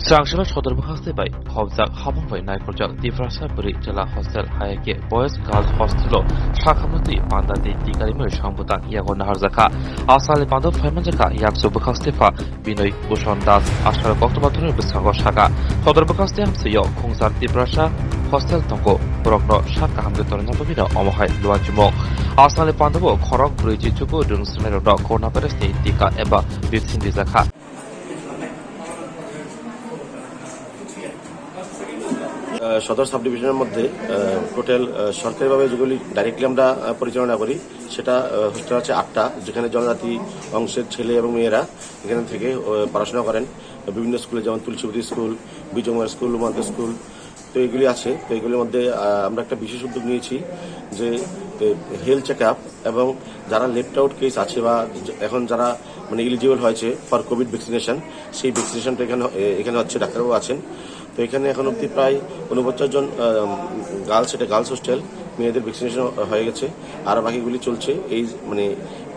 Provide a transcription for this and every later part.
Changshila Chodorbukhasti by Hobzak Habangway Project Differasa Buri Jala Hostel Hayake Boys Girls Hostelo Shakamati Panda de Tikarimu Shambutan Yagon Harzaka Asali Pando Femanjaka Yaksu Bukhastifa Binoy Bushon Das Ashar Boktomatur Bisango Shaka Chodorbukhasti Hamsiyo Kungsar Differasa Hostel Tongo Brokno Shaka Hamgatorna Bamina Omohai Luajimo Asali Pandavo Korok Bridge Chuku Dung Smero Kona Peresti Tika Eba Bitsin Dizaka সদর sub ডিভিশনের মধ্যে total সরকারিভাবে যেগুলি directly আমরা পরিচালনা করি সেটা hostel আছে 8টা, যেখানে জনজাতি অংশের ছেলে এবং মেয়েরা এখান থেকে পড়াশোনা করেন বিভিন্ন স্কুলে, যেমন Tulsibati school, Bijoykumar school, Umanta school. তো এগুলি আছে। তো এগুলির মধ্যে আমরা একটা বিশেষ উদ্যোগ নিয়েছি যে হেলথ চেক আপ এবং যারা লেফট আউট কেস আছে বা এখন যারা মানে এলিজিবল হয়েছে ফর কোভিড ভ্যাকসিনেশন, সেই ভ্যাকসিনেশনটা এখানে হচ্ছে। ডাক্তারবাবু আছেন। তো এখানে এখন অব্দি প্রায় 49 জন গার্লস, এটা গার্লস হোস্টেল, মেয়েদের ভ্যাকসিনেশন হয়ে গেছে, আর বাকিগুলি চলছে এই মানে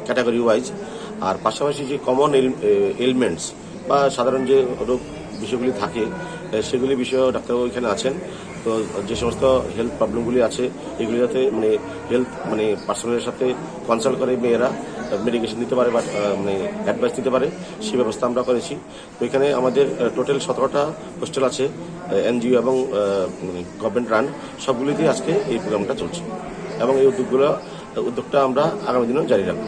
ক্যাটাগরি ওয়াইজ। আর পাশাপাশি যে কমন এলিমেন্টস বা সাধারণ যে রোগ বিষয়গুলি থাকে সেগুলি বিষয়েও ডাক্তারবাবু এখানে আছেন। তো যে সমস্ত হেলথ প্রবলেমগুলি আছে এগুলি যাতে মানে হেলথ মানে পার্সোনালের সাথে কনসাল্ট করে মেয়েরা মেডিকেশন দিতে পারে বা মানে অ্যাডভাইস দিতে পারে, সেই ব্যবস্থা আমরা করেছি। তো এখানে আমাদের টোটাল 17টা হোস্টেল আছে, এনজিও এবং গভর্নমেন্ট রান, সবগুলিতেই আজকে এই প্রোগ্রামটা চলছে এবং এই উদ্যোগটা আমরা আগামী দিনেও জারি রাখবো।